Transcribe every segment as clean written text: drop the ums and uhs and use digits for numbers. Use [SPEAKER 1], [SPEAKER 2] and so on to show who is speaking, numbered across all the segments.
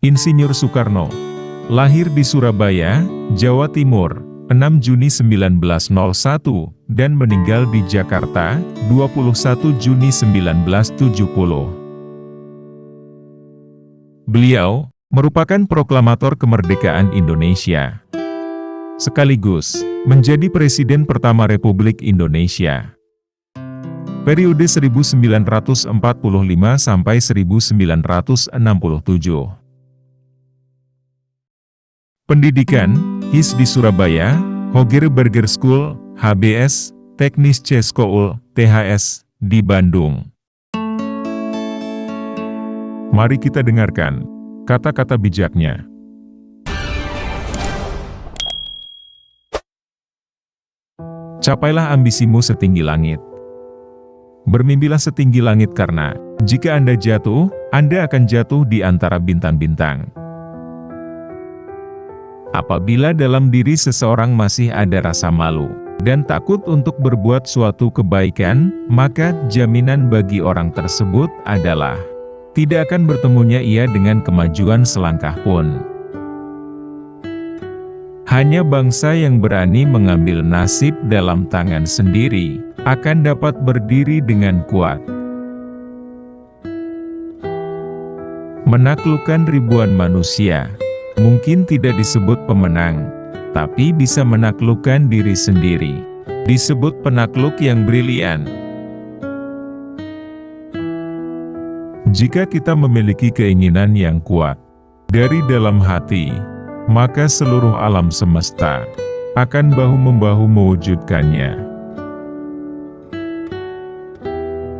[SPEAKER 1] Insinyur Soekarno lahir di Surabaya, Jawa Timur, 6 Juni 1901, dan meninggal di Jakarta, 21 Juni 1970. Beliau merupakan proklamator kemerdekaan Indonesia, sekaligus menjadi Presiden pertama Republik Indonesia. Periode 1945 sampai 1967. Pendidikan, HIS di Surabaya, Hoger Berger School, HBS, Teknis C School, THS, di Bandung. Mari kita dengarkan kata-kata bijaknya. Capailah ambisimu setinggi langit. Bermimpilah setinggi langit karena, jika Anda jatuh, Anda akan jatuh di antara bintang-bintang. Apabila dalam diri seseorang masih ada rasa malu dan takut untuk berbuat suatu kebaikan, maka jaminan bagi orang tersebut adalah tidak akan bertemunya ia dengan kemajuan selangkah pun. Hanya bangsa yang berani mengambil nasib dalam tangan sendiri akan dapat berdiri dengan kuat, menaklukkan ribuan manusia. Mungkin tidak disebut pemenang, tapi bisa menaklukkan diri sendiri, disebut penakluk yang brilian. Jika kita memiliki keinginan yang kuat dari dalam hati, maka seluruh alam semesta akan bahu-membahu mewujudkannya.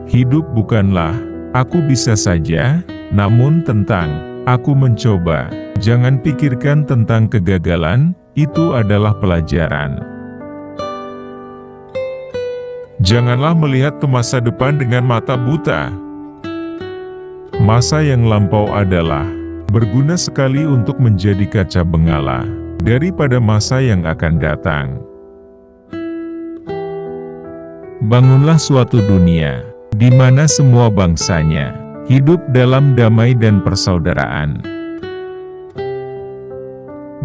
[SPEAKER 1] Hidup bukanlah aku bisa saja, namun tentang aku mencoba. Jangan pikirkan tentang kegagalan, itu adalah pelajaran. Janganlah melihat ke masa depan dengan mata buta. Masa yang lampau adalah berguna sekali untuk menjadi kaca bengala daripada masa yang akan datang. Bangunlah suatu dunia di mana semua bangsanya hidup dalam damai dan persaudaraan.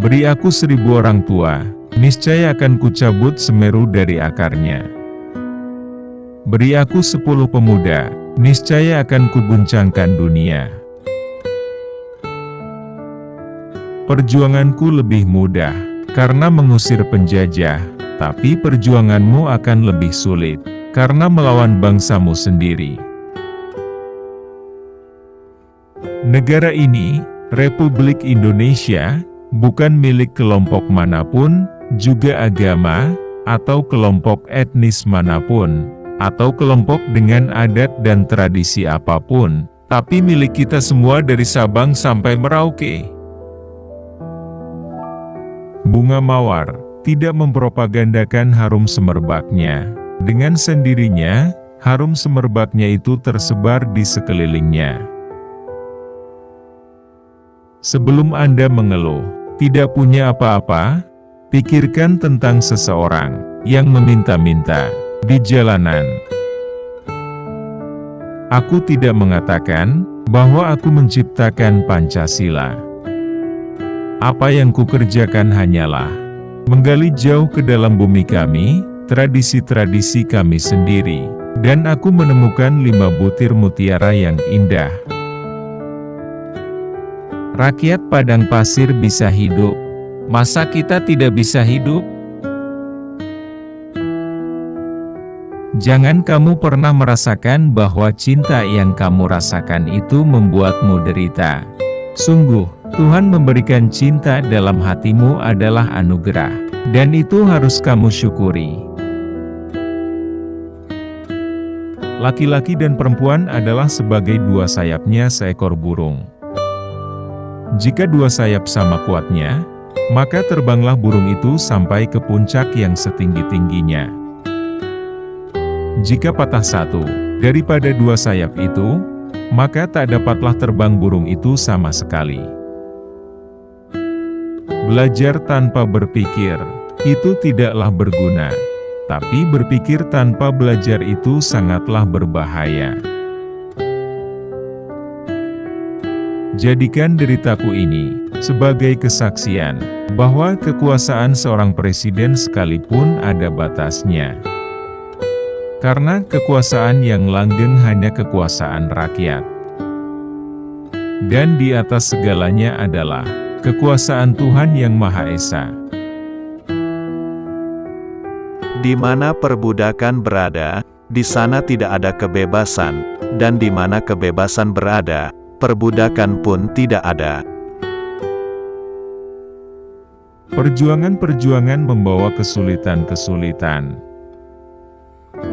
[SPEAKER 1] Beri aku 1000 orang tua, niscaya akan kucabut Semeru dari akarnya. Beri aku 10 pemuda, niscaya akan kuguncangkan dunia. Perjuanganku lebih mudah, karena mengusir penjajah, tapi perjuanganmu akan lebih sulit, karena melawan bangsamu sendiri. Negara ini, Republik Indonesia, bukan milik kelompok manapun, juga agama, atau kelompok etnis manapun, atau kelompok dengan adat dan tradisi apapun, tapi milik kita semua dari Sabang sampai Merauke. Bunga mawar tidak mempropagandakan harum semerbaknya. Dengan sendirinya, harum semerbaknya itu tersebar di sekelilingnya. Sebelum Anda mengeluh, tidak punya apa-apa, pikirkan tentang seseorang yang meminta-minta di jalanan. Aku tidak mengatakan bahwa aku menciptakan Pancasila. Apa yang kukerjakan hanyalah menggali jauh ke dalam bumi kami, tradisi-tradisi kami sendiri, dan aku menemukan 5 butir mutiara yang indah. Rakyat padang pasir bisa hidup, masa kita tidak bisa hidup? Jangan kamu pernah merasakan bahwa cinta yang kamu rasakan itu membuatmu derita. Sungguh, Tuhan memberikan cinta dalam hatimu adalah anugerah, dan itu harus kamu syukuri. Laki-laki dan perempuan adalah sebagai 2 sayapnya seekor burung. Jika 2 sayap sama kuatnya, maka terbanglah burung itu sampai ke puncak yang setinggi-tingginya. Jika patah satu daripada 2 sayap itu, maka tak dapatlah terbang burung itu sama sekali. Belajar tanpa berpikir, itu tidaklah berguna, tapi berpikir tanpa belajar itu sangatlah berbahaya. Jadikan deritaku ini sebagai kesaksian bahwa kekuasaan seorang presiden sekalipun ada batasnya. Karena kekuasaan yang langgeng hanya kekuasaan rakyat. Dan di atas segalanya adalah kekuasaan Tuhan yang Maha Esa.
[SPEAKER 2] Di mana perbudakan berada, di sana tidak ada kebebasan, dan di mana kebebasan berada, perbudakan pun tidak ada.
[SPEAKER 1] Perjuangan-perjuangan membawa kesulitan-kesulitan.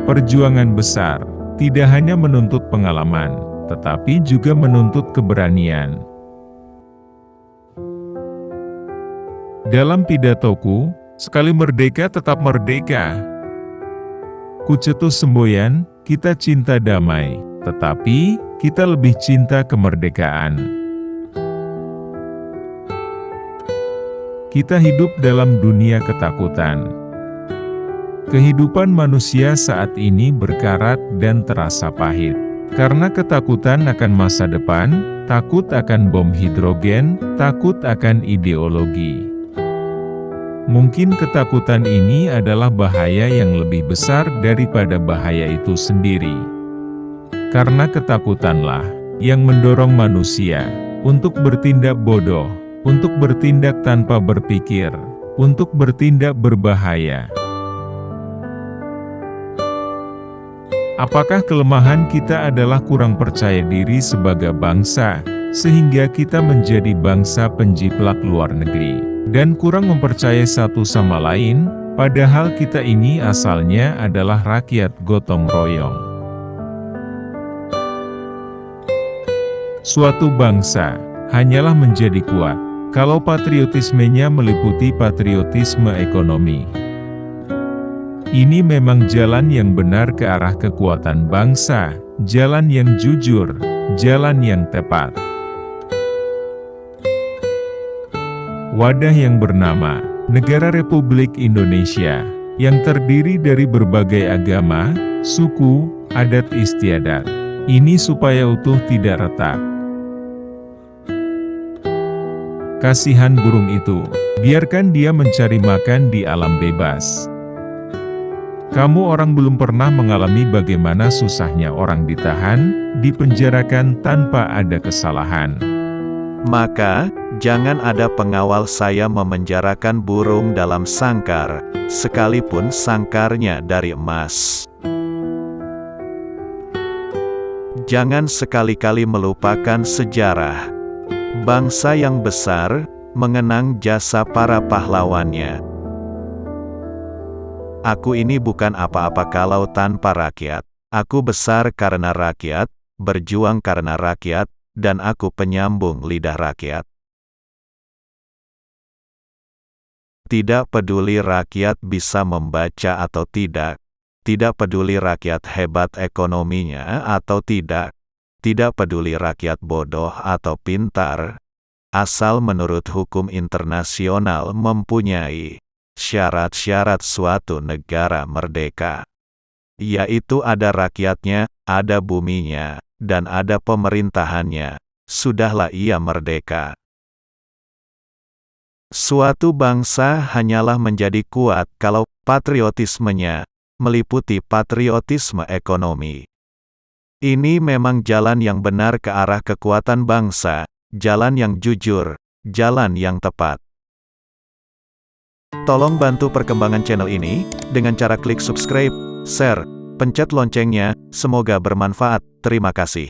[SPEAKER 1] Perjuangan besar tidak hanya menuntut pengalaman, tetapi juga menuntut keberanian. Dalam pidatoku, sekali merdeka tetap merdeka. Ku cetus semboyan, kita cinta damai, tetapi kita lebih cinta kemerdekaan. Kita hidup dalam dunia ketakutan. Kehidupan manusia saat ini berkarat dan terasa pahit. Karena ketakutan akan masa depan, takut akan bom hidrogen, takut akan ideologi. Mungkin ketakutan ini adalah bahaya yang lebih besar daripada bahaya itu sendiri. Karena ketakutanlah yang mendorong manusia untuk bertindak bodoh, untuk bertindak tanpa berpikir, untuk bertindak berbahaya. Apakah kelemahan kita adalah kurang percaya diri sebagai bangsa, sehingga kita menjadi bangsa penjiplak luar negeri, dan kurang mempercayai satu sama lain, padahal kita ini asalnya adalah rakyat gotong royong. Suatu bangsa hanyalah menjadi kuat kalau patriotismenya meliputi patriotisme ekonomi. Ini memang jalan yang benar ke arah kekuatan bangsa, jalan yang jujur, jalan yang tepat. Wadah yang bernama Negara Republik Indonesia, yang terdiri dari berbagai agama, suku, adat istiadat. Ini supaya utuh tidak retak. Kasihan burung itu, biarkan dia mencari makan di alam bebas. Kamu orang belum pernah mengalami bagaimana susahnya orang ditahan, dipenjarakan tanpa ada kesalahan.
[SPEAKER 2] Maka, jangan ada pengawal saya memenjarakan burung dalam sangkar, sekalipun sangkarnya dari emas. Jangan sekali-kali melupakan sejarah. Bangsa yang besar, mengenang jasa para pahlawannya. Aku ini bukan apa-apa kalau tanpa rakyat. Aku besar karena rakyat, berjuang karena rakyat, dan aku penyambung lidah rakyat. Tidak peduli rakyat bisa membaca atau tidak. Tidak peduli rakyat hebat ekonominya atau tidak. Tidak peduli rakyat bodoh atau pintar, asal menurut hukum internasional mempunyai syarat-syarat suatu negara merdeka, yaitu ada rakyatnya, ada buminya, dan ada pemerintahannya, sudahlah ia merdeka. Suatu bangsa hanyalah menjadi kuat kalau patriotismenya meliputi patriotisme ekonomi. Ini memang jalan yang benar ke arah kekuatan bangsa, jalan yang jujur, jalan yang tepat. Tolong bantu perkembangan channel ini, dengan cara klik subscribe, share, pencet loncengnya, semoga bermanfaat, terima kasih.